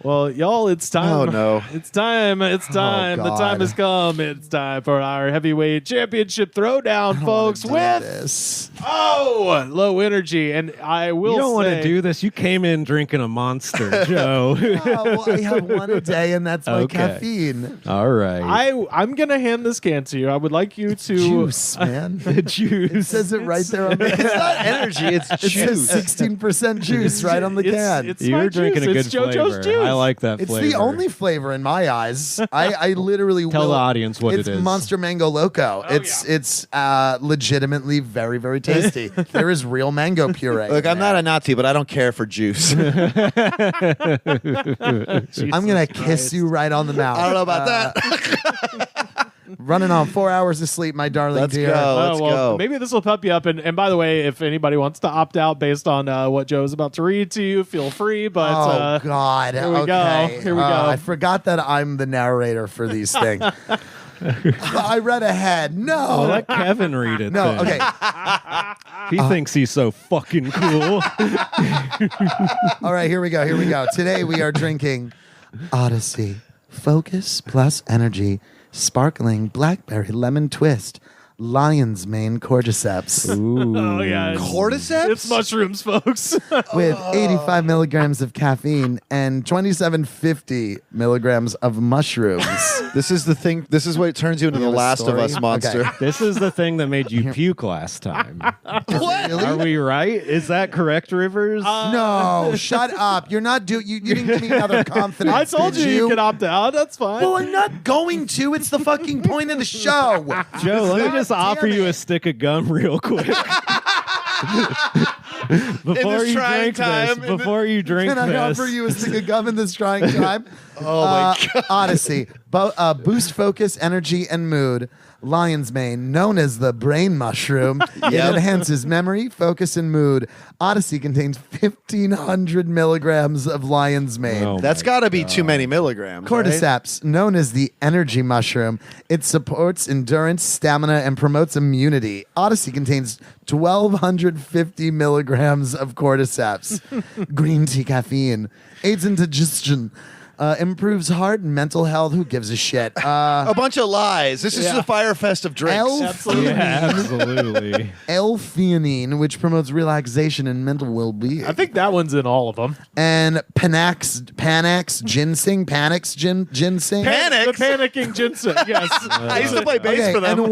Well, y'all, it's time. Oh, no. It's time. It's time. The time has come. It's time for our heavyweight championship throwdown, folks, with low energy. And I will You don't want say- to do this. You came in drinking a Monster, Joe. Well, I have one a day, and that's my caffeine. All right. I'm going to hand this can to you. I would like you to... Juice, man. The juice. It says it right there on the can. It's not energy, it's It juice. says 16% juice right on the can. It's You're my drinking juice. a good It's JoJo's flavor. juice. I like that It's flavor. the only flavor in my eyes. I literally Tell will. the audience what it's it is. Monster Mango Loco. It's legitimately very, very tasty. There is real mango puree. Look, I'm not a Nazi, but I don't care for juice. I'm gonna kiss you right on the mouth. I don't know about that. Running on 4 hours of sleep, my darling Let's dear. go. Let's go. Maybe this will pep you up. And by the way, if anybody wants to opt out based on what Joe is about to read to you, feel free. But Oh God! here we okay. go. Here we go. I forgot that I'm the narrator for these things. I read ahead. Oh, No. let Kevin read it. No. then. Okay. He thinks he's so fucking cool. All right. Here we go. Here we go. Today we are drinking Odyssey Focus Plus Energy Sparkling Blackberry Lemon Twist Lion's Mane Cordyceps oh yeah, Cordyceps? It's mushrooms, folks. with 85 milligrams of caffeine and 2750 milligrams of mushrooms. This is the thing. This is what turns you into the have a Last of story? Us monster. Okay. This is the thing that made you puke last time. What? Are we right? Is that correct, Rivers? No, shut up. You're not doing. You didn't give me another confidence. I told did you could opt out. That's fine. Well, I'm not going to. It's the fucking point of the show. Joe, let me just God offer damn you it. a stick of gum real quick. Before you trying drink time, this, before you drink Can I this, offer you a stick of gum in this trying time? Oh my God. Odyssey, boost focus, energy, and mood. Lion's mane, known as the brain mushroom, it enhances memory, focus, and mood. Odyssey contains 1,500 milligrams of lion's mane. Oh That's my got to be too many milligrams. right? Cordyceps, known as the energy mushroom, it supports endurance, stamina, and promotes immunity. Odyssey contains 1,250 milligrams of cordyceps. Green tea caffeine aids indigestion, improves heart and mental health. Who gives a shit? A bunch of lies. This is the Fire Fest of drinks. absolutely. L-theanine, which promotes relaxation and mental well-being. I think that one's in all of them. And Panax ginseng, ginseng. Panic? The panicking ginseng. Yes. I used to play bass Okay, for them. and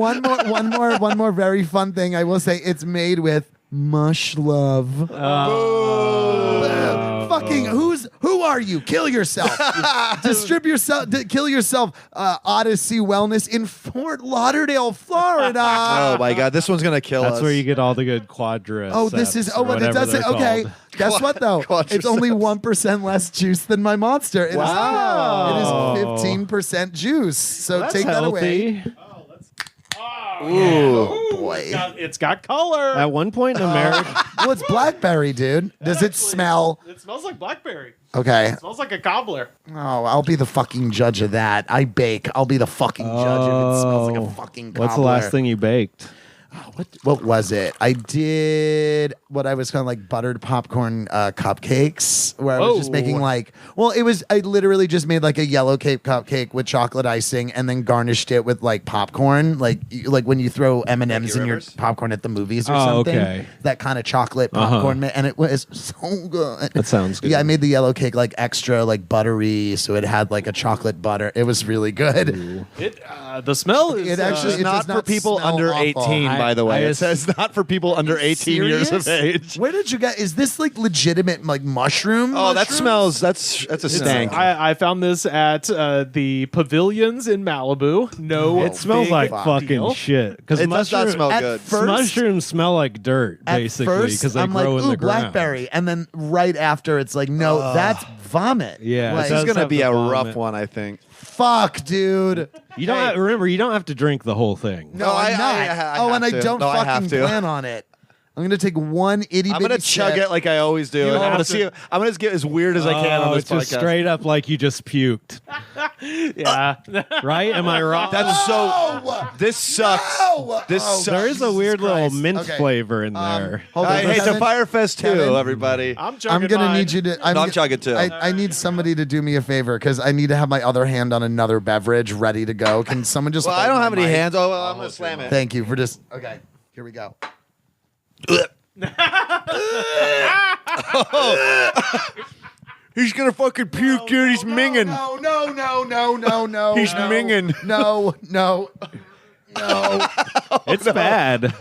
one more very fun thing. I will say it's made with mush love. Fucking who are you? Kill yourself. Kill yourself. Odyssey Wellness in Fort Lauderdale, Florida. Oh my God, this one's gonna kill us. That's where you get all the good quadra. Oh, this is but it does it. Okay, guess what though? It's only 1% less juice than my Monster. It Wow. is 15% juice. So That's take that away. healthy. Oh boy. It's got color. At one point in America, Well, it's blackberry, dude. Does it smell? It smells like blackberry. Okay. It smells like a cobbler. Oh, I'll be the fucking judge of that. I bake. I'll be the fucking judge if it smells like a fucking cobbler. what's the last thing you baked? What was it? I did what I was kind of like buttered popcorn cupcakes, where I was just making I literally just made like a yellow cake cupcake with chocolate icing, and then garnished it with like popcorn, like when you throw M&Ms in your Rivers? popcorn at the movies or Oh, something. okay. That kind of chocolate popcorn, and it was so good. That sounds good. Yeah, I made the yellow cake like extra like buttery, so it had like a chocolate butter. It was really good. The smell is. It actually It's it not does for not people smell under awful. 18, by the way. I It says not for people under 18 years of Serious? age. Where did you get? Is this like legitimate like mushroom? Oh, that mushrooms? smells. That's a stank. I found this at the pavilions in Malibu. No, It smells big like fuck fucking deal. shit. Because It does not smell At good. first- mushrooms smell like dirt, At basically, first, because they I'm grow like, in ooh, the ground. blackberry, and then right after, it's like, no, that's vomit. Yeah, Like, it This is does gonna have be the a vomit. rough one, I think. fuck, dude. You don't have, remember. You don't have to drink the whole thing. No, No, I'm I not. have and I to. don't No, I have fucking to. plan on it. I'm gonna take one itty bitty I'm gonna chug sip. it like I always do. And I'm have gonna to- see. I'm gonna get as weird as I can on this it's just podcast. straight up like you just puked. Yeah. Right? Am I wrong? That's so. This sucks. No! This Oh, sucks. there is a weird little Christ. mint Okay. flavor in there. Hold on, Hey, it's a Kevin. Firefest too, Kevin. everybody. I'm I'm gonna mine. need you to. I'm chugging too. I need somebody to do me a favor because I need to have my other hand on another beverage ready to go. Can someone just? Well, I hold don't my have any mic? hands. Oh, well, I'm gonna slam it. Thank you for just. Okay, here we go. He's gonna fucking puke, dude. He's minging. No. He's no, minging. No. It's bad.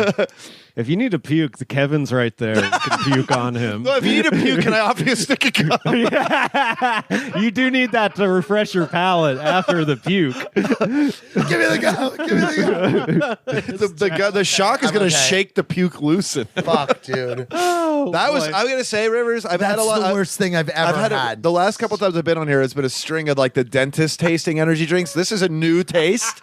If you need to puke, the Kevin's right there. You can puke on him. Well, if you need to puke, can I offer you a stick of gum? You do need that to refresh your palate after the puke. Give me the go. The shock is gonna okay. shake the puke loosen. Fuck, dude. That was. I'm gonna say, Rivers. I've had That's a lot. the worst thing I've ever I've had. The last couple times I've been on here, it's been a string of like the dentist tasting energy drinks. This is a new taste,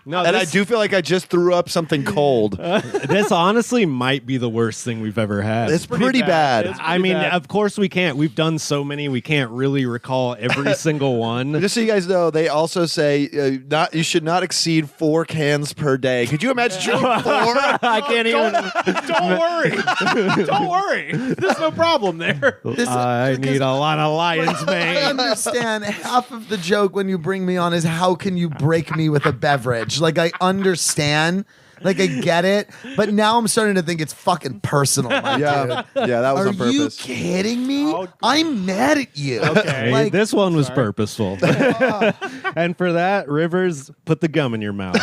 No, and I do feel like I just threw up something cold. This honestly might be the worst thing we've ever had. It's pretty bad. It's I mean, bad. of course we can't. We've done so many, we can't really recall every single one. Just so you guys know, they also say you should not exceed 4 cans per day. Could you imagine drinking 4? I can't even. Don't worry. Don't worry. There's no problem there. I need a lot of lion's I mane. understand half of the joke when you bring me on is how can you break me with a beverage? Like I understand, like I get it, but now I'm starting to think it's fucking personal. My dude. Yeah, that was Are on purpose. you kidding me? I'm mad at you. Okay. Hey, Like, this one was purposeful. And for that, Rivers, put the gum in your mouth.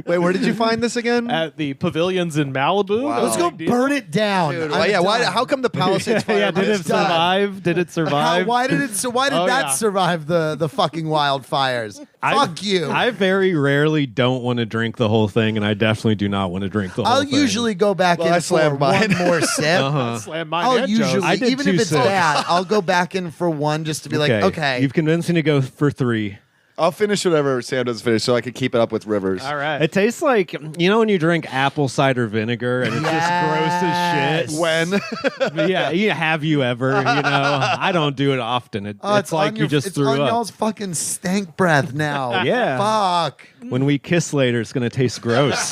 Wait, where did you find this again? At the pavilions in Malibu. Wow. let's go Big deal. burn it down. Dude, I'm yeah, why? done. How come the Palisades fire? Yeah, did it done. survive? Did it survive? Why did it? So why did Oh, that yeah. survive the fucking wildfires? Fuck you. I very rarely don't want to drink the whole thing, and I definitely do not want to drink the whole I'll thing. usually go back Well, in I for slammed mine. one more sip. Slam mine I'll and Joe's. usually, I did even 2 if it's sips. bad, I'll go back in for one just to be like, okay. You've convinced me to go for 3. I'll finish whatever Sam doesn't finish, so I can keep it up with Rivers. All right. It tastes like, you know, when you drink apple cider vinegar and it's Yes. just gross as shit. When? Yeah, have you ever? You know, I don't do it often. It's like on you your- just it's threw on up. y'all's fucking stank breath now. Yeah. Fuck. When we kiss later, it's going to taste gross.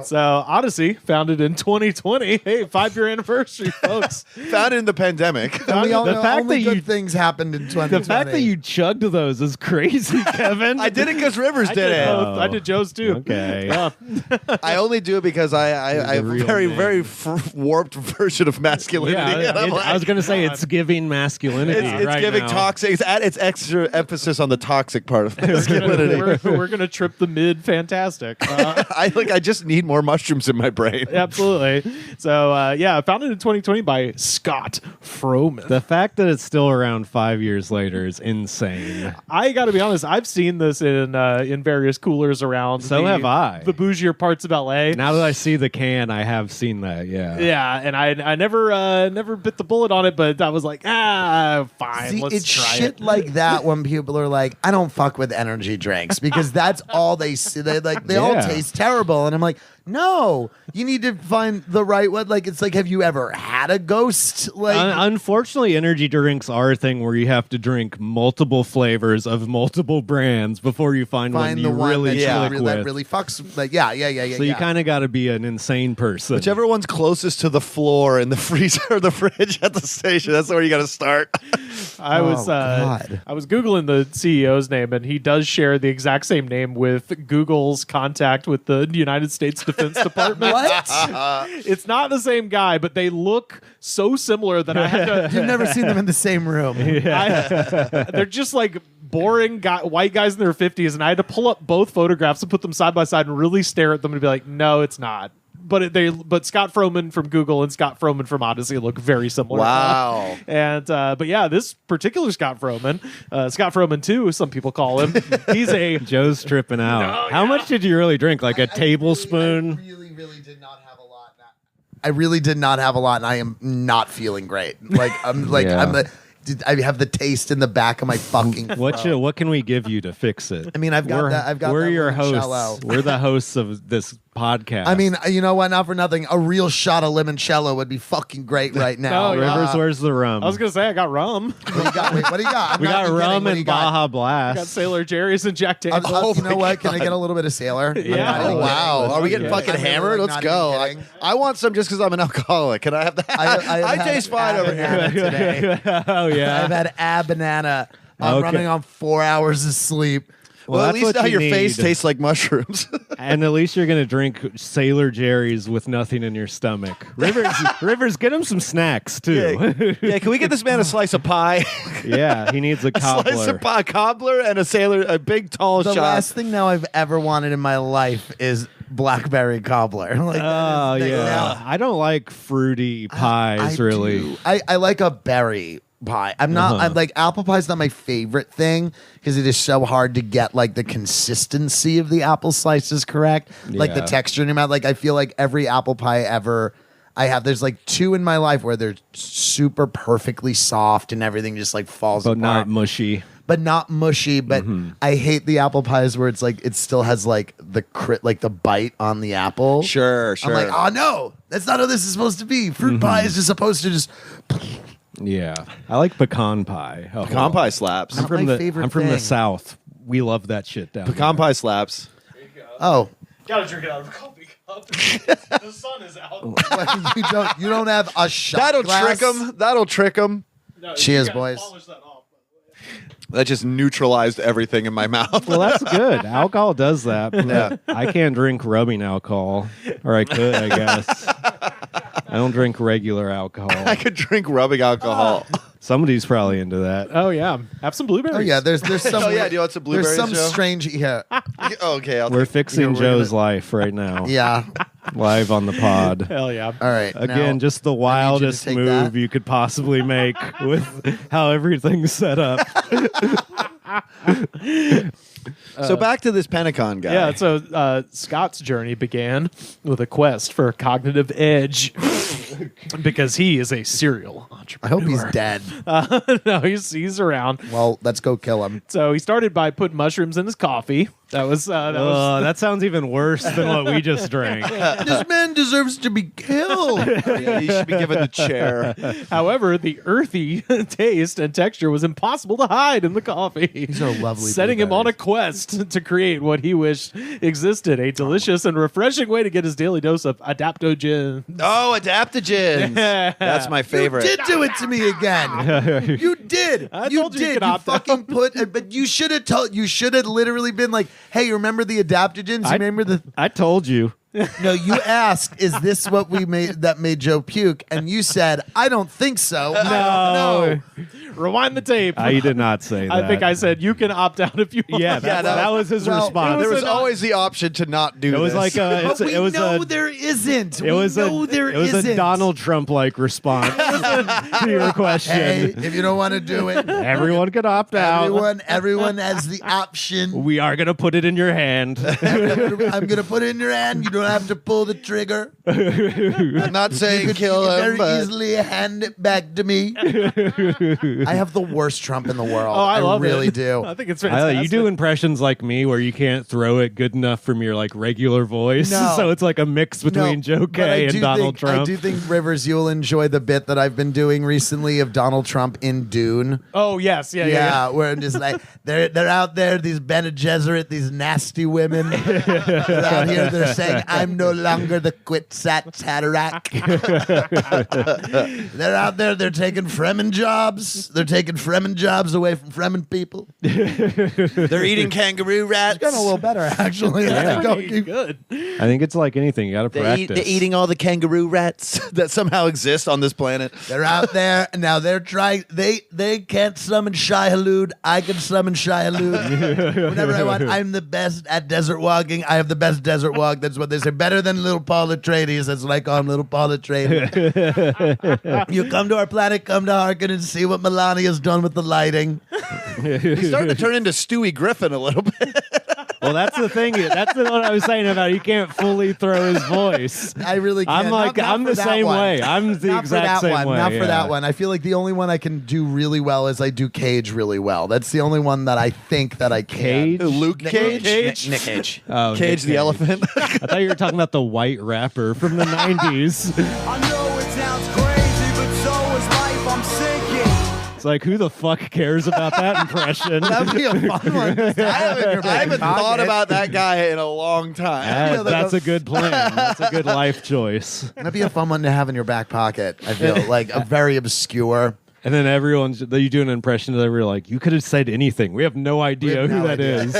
So Odyssey, founded in 2020. Hey, 5-year anniversary, folks. Found in the pandemic. And we all The know fact only that good you- things happened in 2020. The fact that you chugged those is crazy, Kevin. I did it because Rivers I did did it. both. I did Joe's too. Okay. Yeah. I only do it because I have a real very, name. very warped version of masculinity. Yeah, And I'm like, I was going to say it's giving masculinity. it's right giving now. toxic. It's at its extra emphasis on the toxic part of masculinity. We're gonna trip the mid. Fantastic. I just need more mushrooms in my brain. Absolutely. So yeah, founded in 2020 by Scott Frohman. The fact that it's still around 5 years later is insane. I got to be honest. I've seen this in various coolers around. So have I. The bougier parts of LA. Now that I see the can, I have seen that. Yeah. Yeah, and I never bit the bullet on it, but I was like, fine, See, let's it's try shit it. like that when people are like, I don't fuck with energy drinks because that's all they see. They all Yeah. taste terrible. And I'm like, no, you need to find the right one. Like, it's like, have you ever had a ghost? Like, Unfortunately, energy drinks are a thing where you have to drink multiple flavors of multiple brands before you find one find you the one really that, click that with. really fucks. Like, yeah. So you kind of got to be an insane person. Whichever one's closest to the floor in the freezer or the fridge at the station, that's where you got to start. I was God. I was Googling the CEO's name, and he does share the exact same name with Google's contact with the United States Defense Department. What? It's not the same guy, but they look so similar that I had to. You've never seen them in the same room. They're just like boring white guys in their 50s, and I had to pull up both photographs and put them side by side and really stare at them and be like, no, it's not. But Scott Frohman from Google and Scott Frohman from Odyssey look very similar. Wow. And but yeah, this particular Scott Frohman 2, some people call him. He's a Joe's tripping out. How much did you really drink? Like a tablespoon? I really did not have a lot. I really did not have a lot, and I am not feeling great. Like Yeah. I have the taste in the back of my fucking throat. What can we give you to fix it? I mean, I've got we're that. I've got we're that your limoncello. hosts. We're the hosts of this podcast. I mean, you know what? Not for nothing. A real shot of limoncello would be fucking great right now. Oh, yeah. Rivers, where's the rum? I was gonna say I got rum. What do you got? Wait, what do you got? I'm we not got even kidding. rum What do and you got? Baja I got Blast. Sailor Jerry's and Jack Daniels. You know what? Can I get a little bit of Sailor? Yeah. Oh, wow. Are we getting Yeah. fucking I'm really, hammered? like, Let's not go. even I, kidding. I want some just because I'm an alcoholic. Can I have that? I have taste had fine over banana here. today. Oh yeah. I've had a banana. I'm Okay. running on 4 hours of sleep. Well, at that's least what now you your face need. tastes like mushrooms. And at least you're gonna drink Sailor Jerry's with nothing in your stomach. Rivers, get him some snacks too. Yeah, can we get this man a slice of pie? Yeah, he needs a A slice cobbler. of pie, cobbler, and a big tall The shot. last thing now I've ever wanted in my life is blackberry cobbler. Like, Oh that is- yeah, now- I don't like fruity pies I really. do. I like a berry pie. I'm not. I'm like apple pie's not my favorite thing because it is so hard to get like the consistency of the apple slices correct, like the Yeah. texture in your mouth. Like I feel like every apple pie ever I have, there's like two in my life where they're super perfectly soft and everything just like falls But apart. not mushy. But not mushy. But Mm-hmm. I hate the apple pies where it's like it still has like the like the bite on the apple. Sure. I'm like, oh no, that's not how this is supposed to be. Fruit Mm-hmm. pie is just supposed to just. Yeah, I like pecan pie. Oh, Pecan pie slaps. I'm Not from my the favorite I'm from the thing. South. We love that shit down Pecan there. pie slaps. Oh, Gotta drink it out of a coffee cup. The sun is out. you don't have a shot That'll glass? trick him. That'll trick him. No, Cheers, you gotta boys. polish that off, by the way. That just neutralized everything in my mouth. Well, that's good. Alcohol does that. but Yeah. I can't drink rubbing alcohol, or I could, I guess. I don't drink regular alcohol. I could drink rubbing alcohol. Somebody's probably into that. Oh yeah, have some blueberries. Oh yeah, there's some. Oh, yeah, do you want some There's blueberries, some Joe? strange. Yeah, Okay, I'll We're take fixing we're Joe's gonna- life right now. yeah. Live on the pod. Hell yeah. All right. Again, now, just the wildest take move that. you could possibly make with how everything's set up. So back to this Pentagon guy. Yeah, so Scott's journey began with a quest for cognitive edge because he is a serial I entrepreneur. hope he's dead. No, he's around. Well, let's go kill him. So he started by putting mushrooms in his coffee. That was That sounds even worse than what we just drank. This man deserves to be killed. Yeah, you should be given the chair. However, the earthy taste and texture was impossible to hide in the coffee. These are lovely setting him on a blueberries. quest to create what he wished existed, a delicious and refreshing way to get his daily dose of adaptogens. Oh, adaptogens. That's my favorite. You did do it to me again. You did. I you told you you did. could You opt out. fucking put. But you should have told. You should have literally been like, "Hey, you remember the adaptogens? You remember the?" I told you. No, you asked, "Is this what we made that made Joe puke?" And you said, "I don't think so." No. Rewind the tape. I did not say that. I think I said you can opt out if you want. Yeah, that was his Well, response. There was an- always the option to not do It was this. like But we it was know a there isn't. it was we know there it was isn't. a Donald Trump like response to your question. Hey, if you don't want to do it, Everyone could opt out. everyone has the option. We are gonna put it in your hand. I'm gonna put it in your hand. You don't have to pull the trigger. I'm not saying You kill can him, very but easily hand it back to me. I have the worst Trump in the world. Oh, I love really it. do. I think it's fantastic. You do impressions like me where you can't throw it good enough from your like regular voice. No. So it's like a mix between Joe but I Kaye and do Donald think, I Trump. do think, Rivers, you'll enjoy the bit that I've been doing recently of Donald Trump in Dune. Oh yes, yeah. Yeah, where I'm just like they're out there, these Bene Gesserit, these nasty women. They're out here, they're saying, "I'm no longer the Quitsat Hatterack." They're out there, they're taking Fremen jobs. They're taking Fremen jobs away from Fremen people. they're eating kangaroo rats. It's getting a little better, actually. Yeah. Go, Pretty good. I think it's like anything. You got to practice. They're eating all the kangaroo rats that somehow exist on this planet. They're out there and now they're trying. They can't summon Shai Hulud. I can summon Shai Hulud whenever I want. I'm the best at desert walking. I have the best desert walk. That's what they say. Better than little Paul Atreides. That's what I call him, little Paul Atreides. You come to our planet, come to Harkin and see what Melania's done with the lighting. He's starting to turn into Stewie Griffin a little bit. Well, that's the thing. That's what I was saying about he can't fully throw his voice. I really can't. I'm like, Not I'm for the that same one. way. I'm the Not for exact that same one. way. Not for yeah. that one. I feel like the only one I can do really well is I do Cage really well. That's the only one that I think that I can. Cage? Luke Nick Cage? Cage? Nick Cage. Oh, Cage Nick the elephant. I thought you were talking about the white rapper from the 90s. I know it sounds crazy, but so is life. I'm sinking. It's like, who the fuck cares about that impression? That'd be a fun one. I haven't thought about that guy in a long time. Yeah, that's a good plan. That's a good life choice. That'd be a fun one to have in your back pocket. I feel like a very obscure. And then you do an impression that we're like, you could have said anything. We have no idea who that is.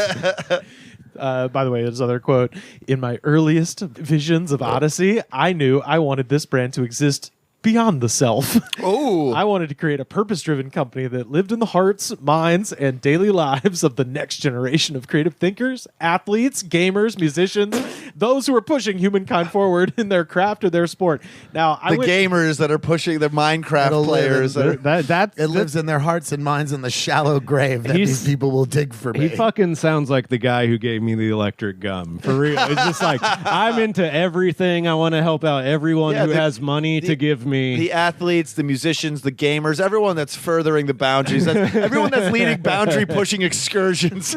By the way, there's another quote. In my earliest visions of Odyssey, I knew I wanted this brand to exist beyond the self. Oh, I wanted to create a purpose-driven company that lived in the hearts, minds, and daily lives of the next generation of creative thinkers, athletes, gamers, musicians, those who are pushing humankind forward in their craft or their sport. Now, the gamers that are pushing the Minecraft It'll players. live That It lives in their hearts and minds in the shallow grave that these people will dig for me. He fucking sounds like the guy who gave me the electric gum. For real. It's just like, I'm into everything. I want to help out everyone who has money to give me. The athletes, the musicians, the gamers, everyone that's furthering the boundaries, everyone that's leading boundary pushing excursions.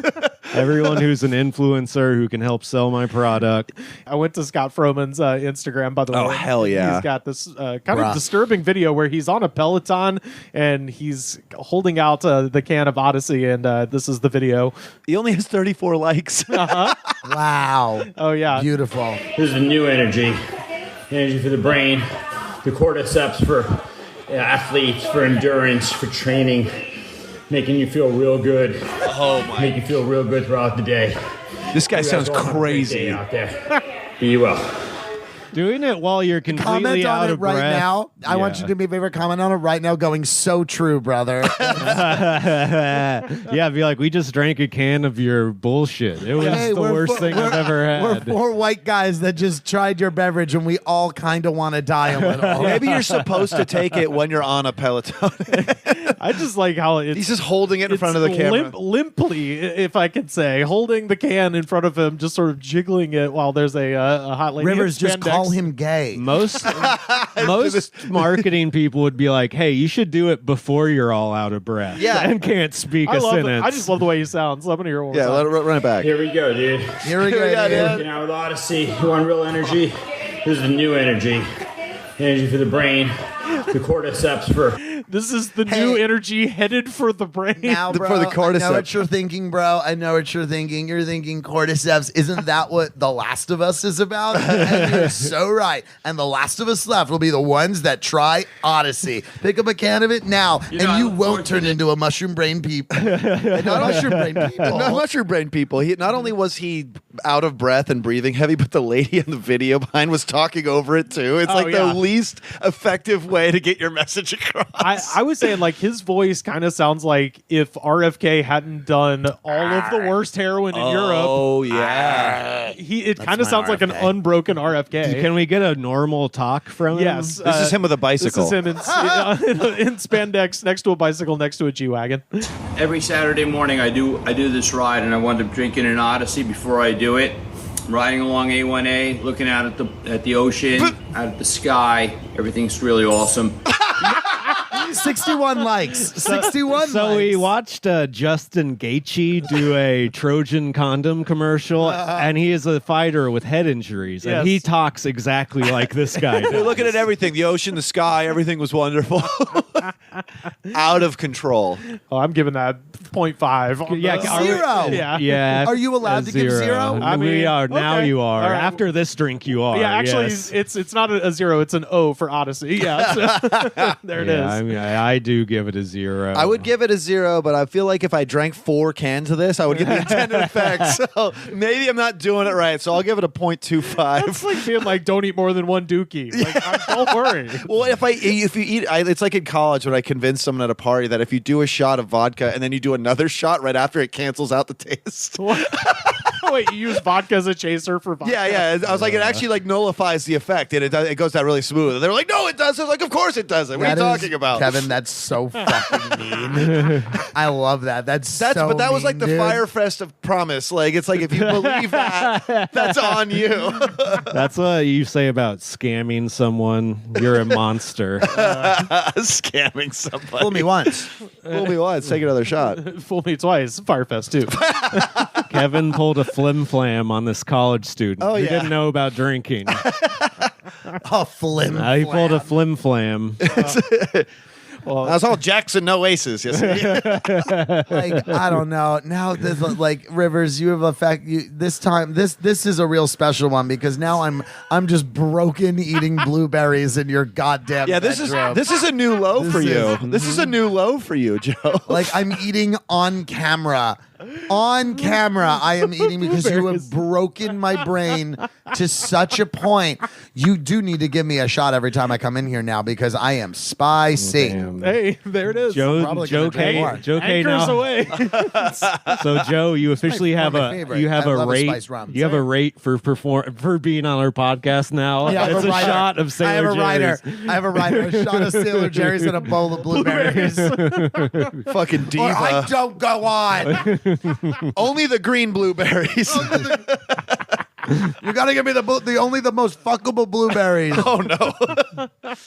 Everyone who's an influencer who can help sell my product. I went to Scott Frohman's Instagram, by the way. Oh, hell yeah. He's got this kind of disturbing video where he's on a Peloton and he's holding out the can of Odyssey, and this is the video. He only has 34 likes. Wow. Oh, yeah. Beautiful. This is the new energy for the brain, the cordyceps for athletes, for endurance, for training, making you feel real good. Oh my! Make you feel real good throughout the day. This guy You guys sounds all have a great crazy. day out there. Be well. Doing it while you're completely Comment out on it of right breath. now. I want you to do me a favor. Comment on it right now. Going so true, brother. Yeah, be like, we just drank a can of your bullshit. It was the worst thing I've ever We're had. four white guys that just tried your beverage, and we all kind of want to die a little. Maybe you're supposed to take it when you're on a Peloton. I just like how it's... He's just holding it in front of the camera. Limply, if I could say, holding the can in front of him, just sort of jiggling it while there's a hot lady. Rivers, in just spandex. call him gay. Most marketing people would be like, hey, you should do it before you're all out of breath. Yeah. And can't speak I a love it. sentence. I just love the way he sounds. I'm going to hear it one Yeah, more time. run it back. Here we go, dude. Here we go, Yeah, dude. dude. Working out with Odyssey. You want real energy? This is the new energy. Energy for the brain, the cordyceps for... This is the new energy headed for the brain. Now, bro, For the I know cordyceps. what you're thinking, bro. I know what you're thinking. You're thinking cordyceps. Isn't that what The Last of Us is about? And you're so right. And The Last of Us left will be the ones that try Odyssey. Pick up a can of it now, and know, I you look won't forward to turn into a mushroom brain people. Not mushroom brain people. No, mushroom brain people. Not only was he out of breath and breathing heavy, but the lady in the video behind was talking over it too. It's like yeah. the least effective way to get your message across. I was saying, like, his voice kind of sounds like if RFK hadn't done all of the worst heroin in Europe. Oh yeah. It kind of my sounds like an RFK. unbroken RFK. Can we get a normal talk from him? Yes. This is him with a bicycle. This is him in spandex next to a bicycle next to a G-Wagon. Every Saturday morning I do this ride, and I wind up drinking an Odyssey before I do it. I'm riding along A1A, looking out at the ocean, out at the sky. Everything's really awesome. 61 likes. 61 So likes. we watched Justin Gaethje do a Trojan condom commercial, and he is a fighter with head injuries, and he Yes. talks exactly like this guy does. You're looking at everything, the ocean, the sky, everything was wonderful. Out of control. Oh, I'm giving that 0.5. on Yeah, the- are we- Zero. Yeah. Yeah. Are you allowed a to give zero? I we mean, are. Now okay. you are. All right. After this drink, you are. Yeah, actually, yes. it's not a 0. It's an O for Odyssey. Yeah, so- there it is. Yeah, I mean, I do give it a 0. I would give it a 0, but I feel like if I drank 4 cans of this, I would get the intended effect. So maybe I'm not doing it right. So I'll give it a 0.25. It's like being like, don't eat more than one dookie. Like, don't worry. Well, if you eat, it's like in college when I convinced someone at a party that if you do a shot of vodka and then you do another shot right after, it cancels out the taste. Wait, you use vodka as a chaser for vodka? Yeah. I was like, it actually like nullifies the effect, and it goes down really smooth. And they were like, no, it doesn't. I was like, of course it doesn't. What are you talking about, Kevin? That's so fucking mean. I love that. That's so but that was like the mean, dude. Firefest of promise. Like it's like if you believe that, that's on you. That's what you say about scamming someone. You're a monster. Scamming somebody. Fool me once. Fool me once. Take another shot. Fool me twice. Firefest too. Kevin pulled a flim flam on this college student who yeah. didn't know about drinking. Oh, flim. He pulled a flim flam. Well, that's all Jackson, no aces. Yes. Like I don't know. Now this like Rivers, you have a fact. This time, this is a real special one because now I'm just broken eating blueberries in your goddamn. Yeah, bedroom. this is a new low for you. This is a new low for you, Joe. Like I'm eating on camera. On camera, I am eating because you have broken my brain to such a point. You do need to give me a shot every time I come in here now because I am spicy. Hey, there it is. Joe probably gonna drink more. Kaye Anchors now. away. So Joe, you officially have one of my favorite. you have I a love a rate. spiced rum. You have a rate for being on our podcast now. I have It's a a rider. shot of Sailor I have a rider. Jerry's. I have a rider. A shot of Sailor Jerry's and a bowl of blueberries. Fucking diva. Or I don't go on. Only the green blueberries. You got to give me the most fuckable blueberries. Oh no.